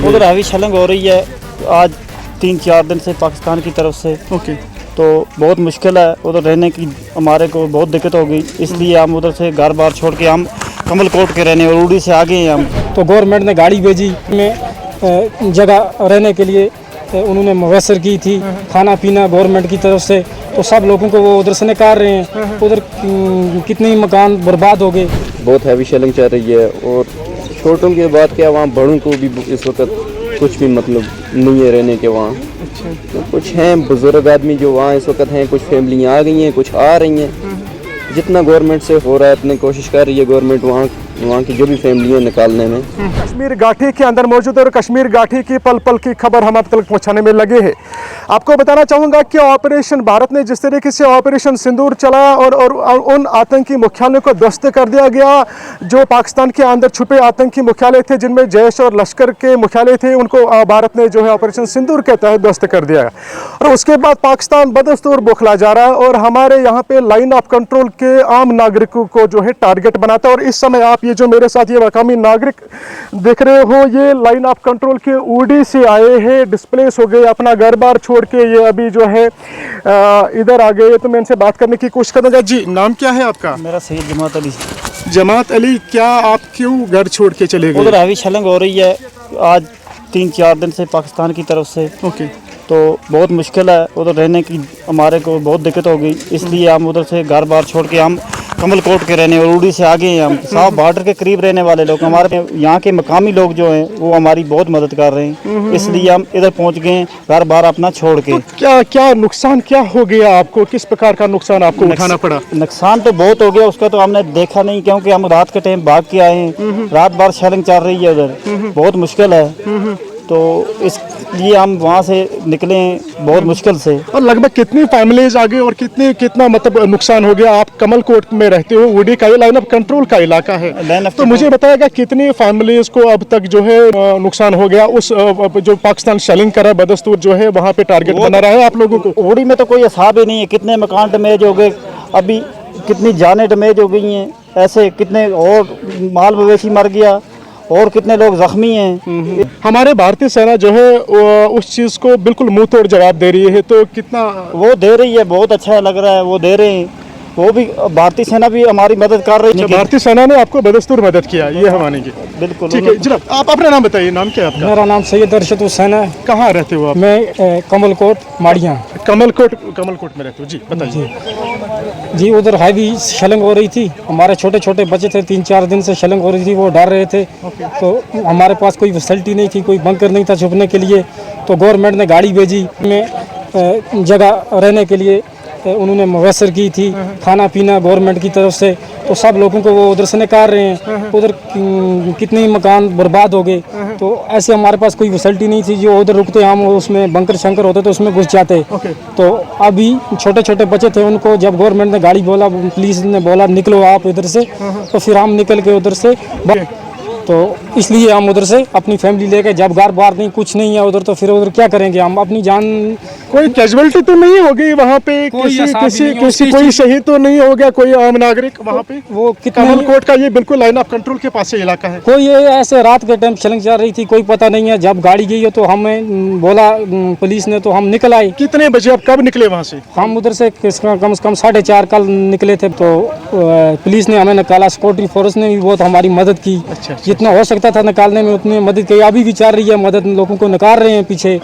उधर heavy shelling हो रही है आज 3-4 दिन से पाकिस्तान की तरफ से। ओके। तो बहुत मुश्किल है उधर रहने की, हमारे को बहुत दिक्कत हो गई, इसलिए हम उधर से घर बार छोड़ के हम कमल कोट के रहने और उड़ी से आ गए हैं हम। तो गवर्नमेंट ने गाड़ी भेजी में जगह रहने के लिए उन्होंने मुयसर की थी, खाना पीना गवर्नमेंट की तरफ से, तो सब लोगों को वो उधर से निकाल रहे हैं। उधर कितने ही मकान बर्बाद हो गए। बहुत हैवी शेलिंग चल रही है और छोटों की बात क्या, वहाँ बड़ों को भी इस वक्त कुछ भी मतलब नहीं है रहने के वहाँ। अच्छा। तो कुछ हैं बुजुर्ग आदमी जो वहाँ इस वक्त हैं, कुछ फैमिलियाँ आ गई हैं, कुछ आ रही हैं। जितना गवर्नमेंट से हो रहा है इतनी कोशिश कर रही है गवर्नमेंट वहाँ की जो भी फैमिलियाँ निकालने में। कश्मीर घाटी के अंदर मौजूद है और कश्मीर घाटी की पल पल की खबर हम आप तक पहुंचाने में लगे हैं। आपको बताना चाहूँगा कि ऑपरेशन भारत ने जिस तरीके से ऑपरेशन सिंदूर चलाया और उन आतंकी मुख्यालयों को ध्वस्त कर दिया गया जो पाकिस्तान के अंदर छुपे आतंकी मुख्यालय थे, जिनमें जैश और लश्कर के मुख्यालय थे, उनको भारत ने जो है ऑपरेशन सिंदूर के तहत ध्वस्त कर दिया। और उसके बाद पाकिस्तान बदस्तूर बौखला जा रहा है और हमारे यहाँ पे लाइन ऑफ कंट्रोल के आम नागरिकों को जो है टारगेट बनाता है। और इस समय आप ये जो मेरे साथ ये मकामी नागरिक देख रहे हो, ये लाइन ऑफ कंट्रोल के उड़ी से आए हैं, डिस्प्लेस हो गए, अपना घर बार छोड़ के ये अभी जो है इधर आ गए। तो मैं इनसे बात करने की कोशिश करूँगा। जी, नाम क्या है आपका? मेरा सैयद जमात अली। जमात अली, क्या आप क्यों घर छोड़ के चले गए? उधर हैवी शेलिंग हो रही है आज 3-4 दिन से पाकिस्तान की तरफ से। ओके। तो बहुत मुश्किल है उधर रहने की, हमारे को बहुत दिक्कत हो गई, इसलिए हम उधर से घर बार छोड़ के हम कमल कोट के रहने और उड़ी से आ गए हैं हम। साफ बॉर्डर के करीब रहने वाले लोग, हमारे यहाँ के मकामी लोग जो हैं वो हमारी बहुत मदद कर रहे हैं, इसलिए हम इधर पहुँच गए घर बार अपना छोड़ के। तो क्या नुकसान क्या हो गया आपको? किस प्रकार का नुकसान आपको उठाना पड़ा? नुकसान तो बहुत हो गया, उसका तो हमने देखा नहीं क्योंकि हम रात के टाइम भाग के आए हैं। रात भर शेलिंग चल रही है उधर, बहुत मुश्किल है। तो इसलिए हम वहाँ से निकले बहुत मुश्किल से। और लगभग कितनी फैमिलीज आ गई और कितना मतलब नुकसान हो गया? आप कमल कोट में रहते हो, उड़ी का ये लाइन ऑफ कंट्रोल का इलाका है, तो मुझे बताएगा कितनी फैमिलीज को अब तक जो है नुकसान हो गया? उस जो पाकिस्तान शेलिंग कर रहा है बदस्तूर जो है, वहाँ पे टारगेट बना रहा है आप लोगों को? उड़ी में तो कोई हिसाब ही नहीं है, कितने मकान डैमेज हो गए, अभी कितनी जानें डैमेज हो गई हैं, ऐसे कितने और माल मवेशी मर गया और कितने लोग जख्मी हैं। हमारे भारतीय सेना जो है उस चीज़ को बिल्कुल मुंह तोड़ जवाब दे रही है, तो कितना वो दे रही है, बहुत अच्छा लग रहा है वो दे रहे हैं। वो भी भारतीय सेना भी हमारी मदद कर रही है। भारतीय सेना ने आपको बदस्तूर मदद किया, ये हम मानेंगे। बिल्कुल। ठीक है जनाब, आप अपना नाम बताइए, नाम क्या है आपका? मेरा नाम सैयद अरशद हुसैन है। कहाँ रहते हो आप? मैं कमल कोट माड़ियाँ। कमल कोट में रहते हो? जी बताइए। जी, उधर हैवी शेलिंग हो रही थी, हमारे छोटे छोटे बच्चे थे, 3-4 दिन से शेलिंग हो रही थी, वो डर रहे थे। तो हमारे पास कोई फैसिलिटी नहीं थी, कोई बंकर नहीं था छुपने के लिए, तो गवर्नमेंट ने गाड़ी भेजी में जगह रहने के लिए उन्होंने मुयसर की थी, खाना पीना गवर्नमेंट की तरफ से, तो सब लोगों को वो उधर से निकाल रहे हैं। उधर कितने ही मकान बर्बाद हो गए। तो ऐसे हमारे पास कोई फैसिलिटी नहीं थी, जो उधर रुकते हम उसमें बंकर शंकर होते तो उसमें घुस जाते। तो अभी छोटे छोटे बच्चे थे, उनको जब गवर्नमेंट ने गाड़ी बोला, पुलिस ने बोला निकलो आप इधर से, तो फिर हम निकल के उधर से, तो इसलिए हम उधर से अपनी फैमिली लेके, जब घर बार नहीं कुछ नहीं है उधर, तो फिर उधर क्या करेंगे हम? अपनी जान, कोई कैजुअलिटी तो नहीं हो गई वहाँ पे? किसी कोई शहीद तो नहीं हो गया कोई आम नागरिक वहाँ पे? वो कमल कोट का ये बिल्कुल लाइन ऑफ कंट्रोल के पास से इलाका है। कोई ऐसे रात के टाइम शेलिंग चल रही थी, कोई पता नहीं है। जब गाड़ी गई है तो हमें बोला पुलिस ने, तो हम निकल आए। कितने बजे आप कब निकले वहाँ से? हम उधर से कम से कम 4:30 कल निकले थे। तो पुलिस ने हमें निकाला, सिक्योरिटी फोर्स ने भी बहुत हमारी मदद की। जितना हो सकता था निकालने में उतनी मदद की। अभी भी चल रही है मदद, लोगों को निकाल रहे हैं पीछे।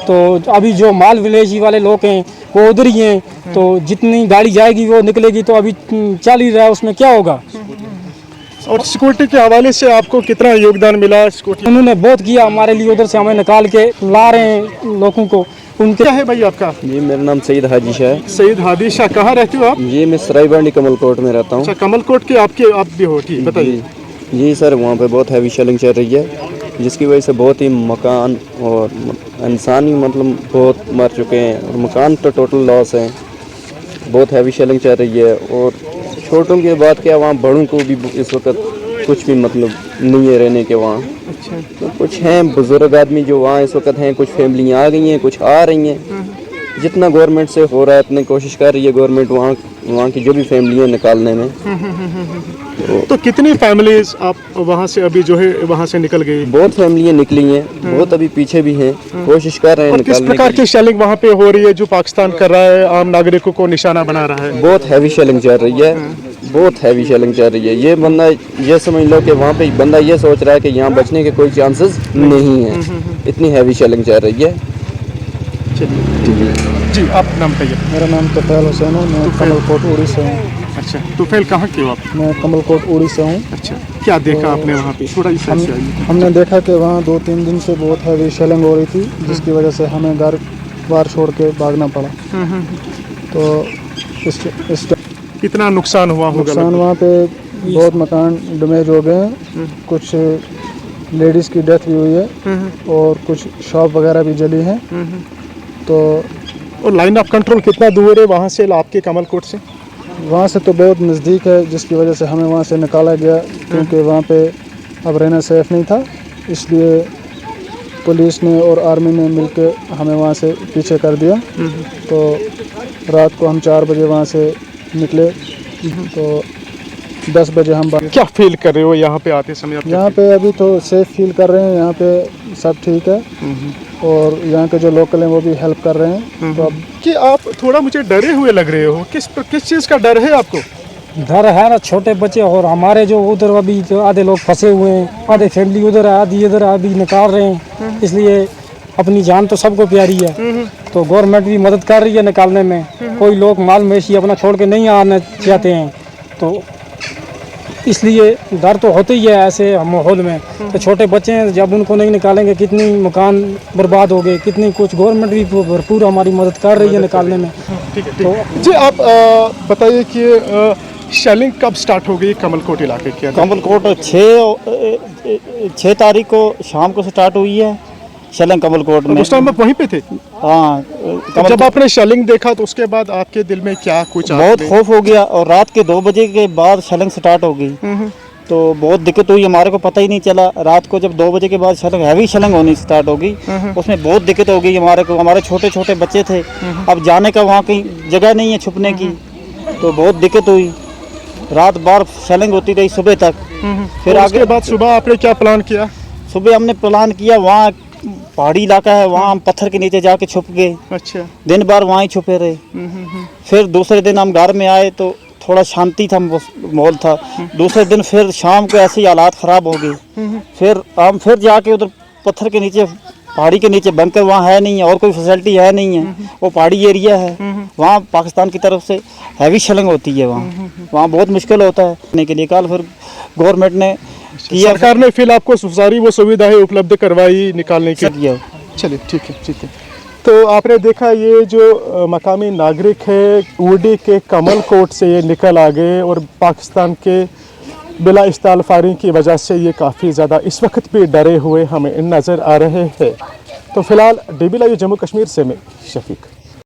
तो अभी जो माल विलेज वाले लोग हैं वो उधर ही हैं, तो जितनी गाड़ी जाएगी वो निकलेगी, तो अभी चल ही रहा है, उसमें क्या होगा? और सिक्योरिटी के हवाले से आपको कितना योगदान मिला? उन्होंने बहुत किया हमारे लिए, उधर से हमें निकाल के ला रहे हैं लोगों को। उनके क्या है भाई आपका? जी मेरा नाम सईद हाजी शाह है। सईद हाजी शाह, कहाँ रहते हो आप? जी मैं सरायबांडी कमल कोट में रहता हूँ। कमल कोट के आप भी हो? ठीक, बताइए। जी सर, वहाँ पे बहुत हैवी शेलिंग चल रही है, जिसकी वजह से बहुत ही मकान और इंसान ही मतलब बहुत मर चुके हैं, और मकान तो टोटल लॉस है। बहुत हैवी शेलिंग चल रही है और छोटों की बात क्या, वहाँ बड़ों को भी इस वक्त कुछ भी मतलब नहीं है रहने के वहाँ। तो कुछ हैं बुजुर्ग आदमी जो वहाँ इस वक्त हैं, कुछ फैमिलियाँ आ गई हैं, कुछ आ रही हैं। जितना गवर्नमेंट से हो रहा है अपनी कोशिश कर रही है गवर्नमेंट वहाँ की जो भी फैमिली है निकालने में। तो कितनी फैमिलीज आप वहाँ से अभी जो है वहाँ से निकल गई? बहुत फैमिलियाँ निकली हैं, बहुत अभी पीछे भी हैं, कोशिश कर रहे हैं और किस निकालने प्रकार की। की शेलिंग वहाँ पे हो रही है जो पाकिस्तान कर रहा है, आम नागरिकों को निशाना बना रहा है? बहुत हैवी शेलिंग चल रही है, बहुत हैवी शेलिंग चल रही है। ये बंदा ये समझ लो कि वहाँ पे बंदा ये सोच रहा है कि यहाँ बचने के कोई चांसेस नहीं है, इतनी हैवी शेलिंग चल रही है। जी, आप नाम बताइए। मेरा नाम तफैल हुसैन है, मैं कमलकोट उड़ी से हूँ। अच्छा, तुफैल कहाँ के हो आप? मैं कमलकोट उड़ी से हूँ। अच्छा, क्या देखा आपने वहाँ पे? थोड़ा इस साइड से आइए। हमने देखा कि वहाँ 2-3 दिन से बहुत हैवी शेलिंग हो रही थी, जिसकी वजह से हमें घर बार छोड़ के भागना पड़ा। तो इस कितना नुकसान हुआ होगा? नुकसान वहाँ पे बहुत मकान डैमेज हो गए हैं, कुछ लेडीज़ की डेथ भी हुई है और कुछ शॉप वगैरह भी जली हैं। तो और लाइन ऑफ कंट्रोल कितना दूर है वहाँ से आपके कमलकोट से? वहाँ से तो बहुत नज़दीक है, जिसकी वजह से हमें वहाँ से निकाला गया, क्योंकि वहाँ पे अब रहना सेफ़ नहीं था। इसलिए पुलिस ने और आर्मी ने मिलकर हमें वहाँ से पीछे कर दिया। तो रात को हम 4 बजे वहाँ से निकले, तो 10 बजे हम क्या फील कर रहे हो यहाँ पे आते समय आप? यहाँ पे अभी तो सेफ़ फील कर रहे हैं, यहाँ पे सब ठीक है और यहाँ के जो लोकल हैं वो भी हेल्प कर रहे हैं। तो अब कि आप थोड़ा मुझे डरे हुए लग रहे हो, किस चीज़ का डर है आपको? डर है ना, छोटे बच्चे और हमारे जो उधर अभी जो आधे लोग फंसे हुए हैं, आधे फैमिली उधर है, आधी इधर अभी निकाल रहे हैं। इसलिए अपनी जान तो सबको प्यारी है, तो गवर्नमेंट भी मदद कर रही है निकालने में। कोई लोग माल मवेशी अपना छोड़ के नहीं आना चाहते हैं, तो इसलिए डर तो होता ही है ऐसे माहौल में। तो छोटे बच्चे हैं, जब उनको नहीं निकालेंगे कितनी मकान बर्बाद हो गए, कितनी कुछ। गवर्नमेंट भी भरपूर हमारी मदद कर रही है निकालने में। ठीक है। जी, आप बताइए कि शेलिंग कब स्टार्ट हो गई कमलकोट इलाके के? कमलकोट 6 तारीख को शाम को स्टार्ट हुई है शेलिंग कमलकोट में। उस टाइम आप वहीं पे थे? हाँ, जब आपने शेलिंग देखा तो उसके बाद आपके दिल में क्या कुछ बहुत खौफ हो गया और रात के 2 बजे के बाद शेलिंग स्टार्ट हो गई। तो बहुत दिक्कत हुई, हमारे को पता ही नहीं चला। रात को जब 2 बजे के बाद शेलिंग हैवी शेलिंग होनी स्टार्ट हो गई, उसमें बहुत दिक्कत हो गई हमारे को। हमारे छोटे छोटे बच्चे थे, अब जाने का वहाँ कहीं जगह नहीं है छुपने की, तो बहुत दिक्कत हुई। रात भर शेलिंग होती रही सुबह तक। फिर उसके बाद सुबह आपने क्या प्लान किया? सुबह हमने प्लान किया, वहाँ पहाड़ी इलाका है, वहाँ हम पत्थर के नीचे जाके छुप गए। अच्छा। दिन भर वहाँ ही छुपे रहे। फिर दूसरे दिन हम घर में आए तो थोड़ा शांति था, माहौल था। दूसरे दिन फिर शाम को ऐसे ही हालात ख़राब हो गए। फिर हम फिर जाके उधर पत्थर के नीचे, पहाड़ी के नीचे बंकर वहाँ है नहीं है और कोई फैसिलिटी है नहीं है, वो पहाड़ी एरिया है। वहाँ पाकिस्तान की तरफ से हैवी शेलिंग होती है, वहाँ बहुत मुश्किल होता है करने के लिए। कल फिर गवर्नमेंट ने किया, सरकार ने फिर आपको सारी वो सुविधाएं उपलब्ध करवाई निकालने की? किया। चलिए, ठीक है, ठीक है। तो आपने देखा ये जो मकामी नागरिक है उड़ी के कमलकोट से ये निकल आ गए और पाकिस्तान के बिला इस्ताल फायरिंग की वजह से ये काफ़ी ज़्यादा इस वक्त भी डरे हुए हमें नज़र आ रहे हैं। तो फिलहाल DB लाइव जम्मू कश्मीर से मैं शफीक।